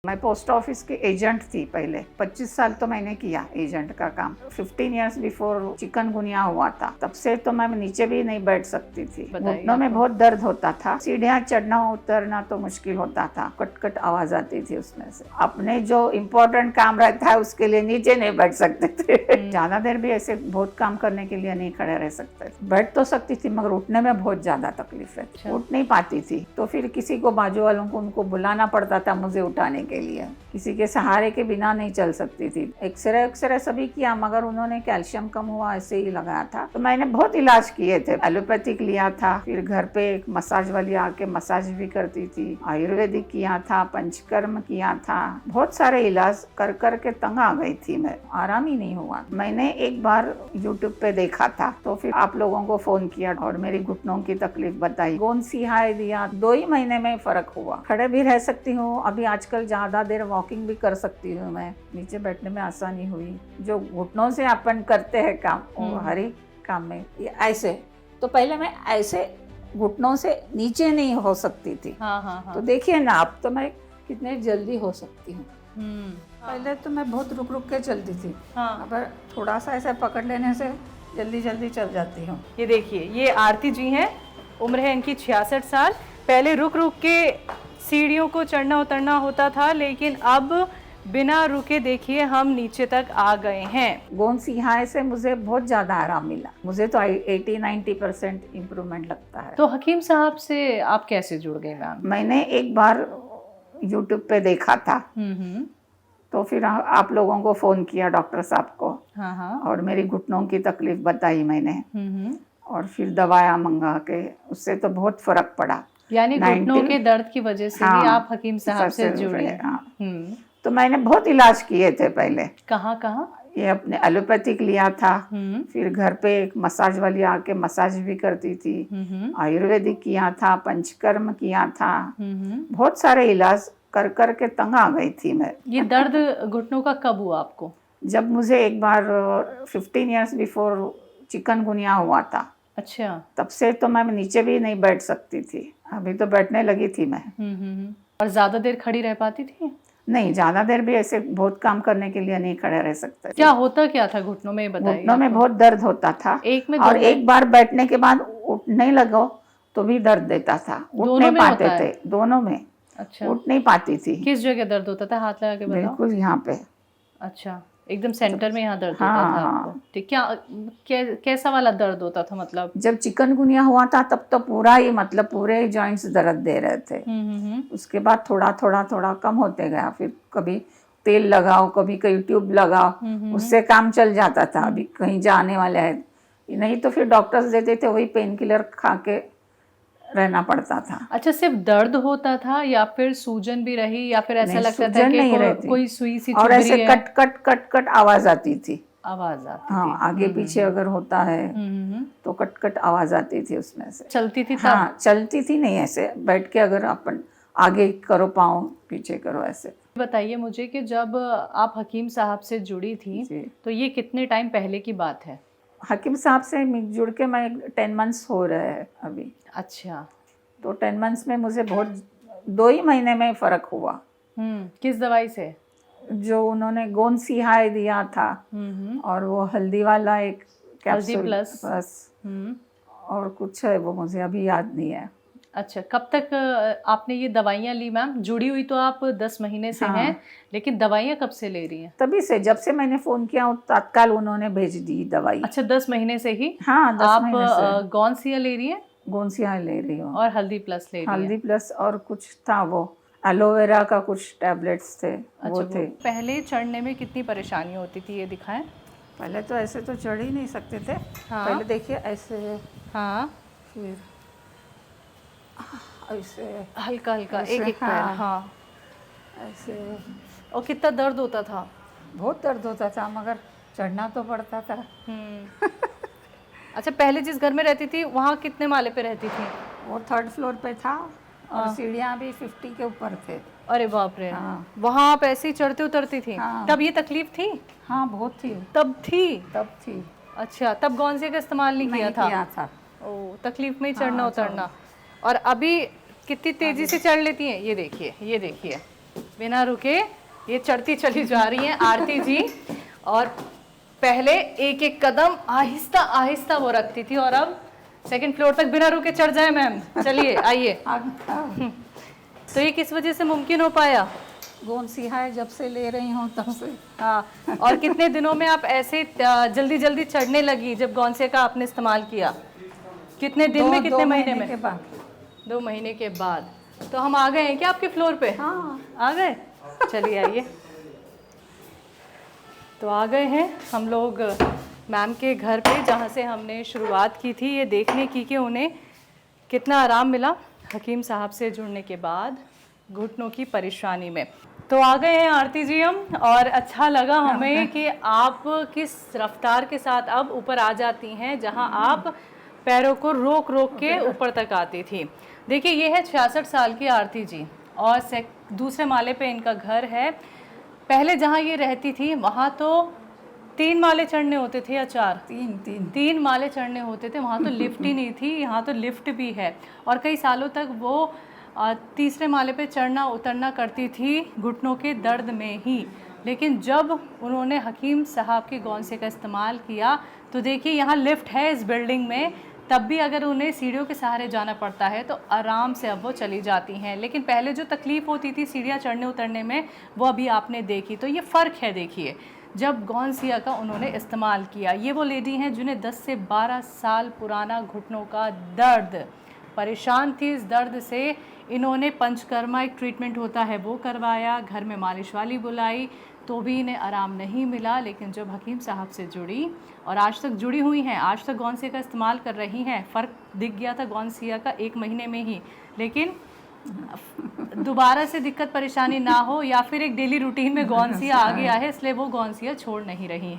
मैं post office की agent थी पहले। 25 साल तो मैंने किया एजेंट का काम। 15 इयर्स बिफोर चिकनगुनिया हुआ था, तब से तो मैं नीचे भी नहीं बैठ सकती थी। घुटनों में बहुत दर्द होता था, सीढ़ियाँ चढ़ना उतरना तो मुश्किल होता था, कट कट आवाज आती थी उसमें से। अपने जो इम्पोर्टेंट काम रहता है उसके लिए नीचे नहीं बैठ सकते थे। ज्यादा देर भी ऐसे बहुत काम करने के लिए नहीं खड़े रह सकते। बैठ तो सकती थी मगर उठने में बहुत ज्यादा तकलीफ है, उठ नहीं पाती थी। तो फिर किसी को, बाजू वालों को, उनको बुलाना पड़ता था मुझे उठाने के लिए। किसी के सहारे के बिना नहीं चल सकती थी। एक्सरे सभी किया मगर उन्होंने कैल्शियम कम हुआ ऐसे ही लगाया था। तो मैंने बहुत इलाज किए थे, एलोपैथिक लिया था, फिर घर पे एक मसाज वाली आके मसाज भी करती थी, आयुर्वेदिक किया था, पंचकर्म किया था, बहुत सारे इलाज कर कर के तंग आ गई थी मैं, आराम ही नहीं हुआ। मैंने एक बार यूट्यूब पे देखा था तो फिर आप लोगों को फोन किया और मेरी घुटनों की तकलीफ बताई। गोंद सिहाय दिया, 2 ही महीने में फर्क हुआ। खड़े भी रह सकती हूँ, अभी आजकल ज्यादा देर वॉकिंग भी कर सकती हूँ मैं, नीचे बैठने में आसानी हुई। जो घुटनों से अपन करते हैं काम, वो हर एक काम में ऐसे, तो पहले मैं ऐसे घुटनों से नीचे नहीं हो सकती थी। हाँ। तो देखिए ना अब तो मैं कितने जल्दी हो सकती हूँ। पहले तो मैं बहुत रुक रुक के चलती थी, अब थोड़ा सा ऐसे पकड़ लेने से जल्दी जल्दी चल जाती हूँ। ये देखिए, ये आरती जी हैं, उम्र है इनकी 66 साल। पहले रुक रुक के सीढ़ियों को चढ़ना उतरना होता था, लेकिन अब बिना रुके देखिए हम नीचे तक आ गए हैं। गोंद सिहाय से मुझे बहुत ज़्यादा आराम मिला। मुझे तो 80-90% इम्प्रूवमेंट लगता है। तो हकीम साहब से आप कैसे जुड़ गई मैम? मैंने एक बार यूट्यूब पे देखा था, तो फिर आप लोगों को फ़ोन किया, डॉक्टर साहब को, और मेरी घुटनों की तकलीफ बताई मैंने, और फिर दवाया मंगा के, उससे तो बहुत फ़र्क पड़ा। यानी घुटनों के दर्द की वजह से ही आप हकीम साहब से जुड़े। तो मैंने बहुत इलाज किए थे पहले। कहाँ? ये अपने एलोपैथिक लिया था, फिर घर पे एक मसाज वाली आके मसाज भी करती थी, आयुर्वेदिक किया था, पंचकर्म किया था, बहुत सारे इलाज कर कर के तंग आ गई थी मैं। ये दर्द घुटनों का कब हुआ आपको? जब मुझे एक बार 15 इयर्स बिफोर चिकनगुनिया हुआ था। अच्छा। तब से तो मैं नीचे भी नहीं बैठ सकती थी, अभी तो बैठने लगी थी मैं। और ज्यादा देर खड़ी रह पाती थी? नहीं, ज्यादा देर भी ऐसे बहुत काम करने के लिए नहीं खड़े रह सकते। क्या होता क्या था घुटनों में, बताइए। घुटनों में बहुत दर्द होता था, एक में और एक बार बैठने के बाद उठने लगो तो भी दर्द देता था, उठ नहीं पाते थे। दोनों में। अच्छा। उठ नहीं पाती थी। किस जगह दर्द होता था, हाथ लगा के बताओ। बिल्कुल यहाँ पे। अच्छा, एकदम सेंटर में यहाँ दर्द होता था आपको? ठीक। कैसा वाला दर्द होता था मतलब? जब चिकनगुनिया हुआ था तब तो पूरा ही, मतलब पूरे जॉइंट्स दर्द दे रहे थे। उसके बाद थोड़ा कम होते गया, फिर कभी तेल लगाओ, कभी कहीं ट्यूब लगाओ, उससे काम चल जाता था। अभी कहीं जाने वाले हैं नहीं तो फिर डॉक्टर्स देते थे, वही पेन किलर खा के रहना पड़ता था। अच्छा, सिर्फ दर्द होता था या फिर सूजन भी रही, या फिर ऐसा लगता था कि कोई सुई सी और ऐसे कट आवाज आती थी? आवाज आती हाँ, थी। आगे पीछे अगर होता है तो कट आवाज आती थी उसमें से। चलती थी तब? हाँ, चलती थी नहीं, ऐसे बैठ के अगर अपन आगे करो, पाँव पीछे करो, ऐसे। बताइए मुझे कि जब आप हकीम साहब से जुड़ी थी तो ये कितने टाइम पहले की बात है? हकीम साहब से जुड़ के मैं 10 मंथ्स हो रहे हैं अभी। अच्छा। तो 10 मंथ्स में मुझे बहुत 2 ही महीने में फ़र्क हुआ। किस दवाई से? जो उन्होंने गोंद सिहाय दिया था, और वो हल्दी वाला एक कैप्सूल, हल्दी प्लस, और कुछ है वो मुझे अभी याद नहीं है। अच्छा, कब तक आपने ये दवाइयाँ ली मैम? जुड़ी हुई तो आप 10 महीने से हैं, लेकिन दवाइयाँ कब से ले रही हैं? तभी से, जब से मैंने फ़ोन किया तत्काल उन्होंने भेज दी दवाई। अच्छा, 10 महीने से ही? हाँ, 10 महीने से। आप गोंद सिया ले रही हैं? गोंद सिहाय ले रही हूँ। और हल्दी प्लस ले रही हैं? हल्दी प्लस, और कुछ था वो एलोवेरा का कुछ टैबलेट्स थे। अच्छा, वो थे। पहले चढ़ने में कितनी परेशानी होती थी, ये दिखाएं। पहले तो ऐसे तो चढ़ ही नहीं सकते थे। पहले देखिए ऐसे, फिर ऐसे हल्का एक पैर, ऐसे। और कितना दर्द होता था? बहुत दर्द होता था मगर चढ़ना तो पड़ता था। अच्छा, पहले जिस घर में रहती थी वहाँ कितने माले पे रहती थी? वो 3rd फ्लोर पे था, और सीढ़ियाँ भी 50 के ऊपर थे। अरे बाप रे। वहाँ आप ऐसे ही चढ़ते उतरती थी? तब ये तकलीफ थी? हाँ, बहुत थी। तब थी? अच्छा, तब गोंजिया का इस्तेमाल नहीं किया था? ओ, तकलीफ में ही चढ़ना उतरना। और अभी कितनी तेजी से चढ़ लेती हैं? ये देखिए बिना रुके ये चढ़ती चली जा रही हैं आरती जी। और पहले एक एक कदम आहिस्ता आहिस्ता वो रखती थी और अब सेकंड फ्लोर तक बिना रुके चढ़ जाए मैम। चलिए आइए। तो ये किस वजह से मुमकिन हो पाया? गोंद सिहाय जब से ले रही हूँ तब से। हाँ, और कितने दिनों में आप ऐसे जल्दी जल्दी चढ़ने लगी जब गौनसे का आपने इस्तेमाल किया? कितने दिन में, कितने महीने में? के बाद। 2 महीने के बाद। तो हम आ गए हैं क्या आपके फ्लोर पे? हाँ आ गए। चलिए आइए। तो आ गए हैं हम लोग मैम के घर पे, जहाँ से हमने शुरुआत की थी ये देखने की कि उन्हें कितना आराम मिला हकीम साहब से जुड़ने के बाद घुटनों की परेशानी में। तो आ गए हैं आरती जी हम, और अच्छा लगा हमें कि आप किस रफ्तार के साथ अब ऊपर आ जाती हैं, जहां आप पैरों को रोक रोक के ऊपर तक आती थी। देखिए ये है 66 साल की आरती जी, और दूसरे माले पे इनका घर है। पहले जहां ये रहती थी वहां तो 3 माले चढ़ने होते थे या 4? 3 माले चढ़ने होते थे। वहाँ तो लिफ्ट ही नहीं थी, यहाँ तो लिफ्ट भी है। और कई सालों तक वो तीसरे माले पे चढ़ना उतरना करती थी घुटनों के दर्द में ही। लेकिन जब उन्होंने हकीम साहब के गौनसे का इस्तेमाल किया तो देखिए यहाँ लिफ्ट है इस बिल्डिंग में, तब भी अगर उन्हें सीढ़ियों के सहारे जाना पड़ता है तो आराम से अब वो चली जाती हैं। लेकिन पहले जो तकलीफ़ होती थी सीढ़ियाँ चढ़ने उतरने में, वो अभी आपने देखी। तो ये फ़र्क है देखिए जब गौनसिया का उन्होंने इस्तेमाल किया। ये वो लेडी हैं जिन्हें 10 से 12 साल पुराना घुटनों का दर्द, परेशान थी इस दर्द से। इन्होंने पंचकर्मा एक ट्रीटमेंट होता है वो करवाया, घर में मालिश वाली बुलाई, तो भी इन्हें आराम नहीं मिला। लेकिन जब हकीम साहब से जुड़ी और आज तक जुड़ी हुई हैं, आज तक गौनसिया का इस्तेमाल कर रही हैं, फ़र्क दिख गया था गौनसिया का 1 महीने में ही। लेकिन दोबारा से दिक्कत परेशानी ना हो, या फिर एक डेली रूटीन में गौनसिया आ गया है, इसलिए वो गौनसिया छोड़ नहीं रही हैं।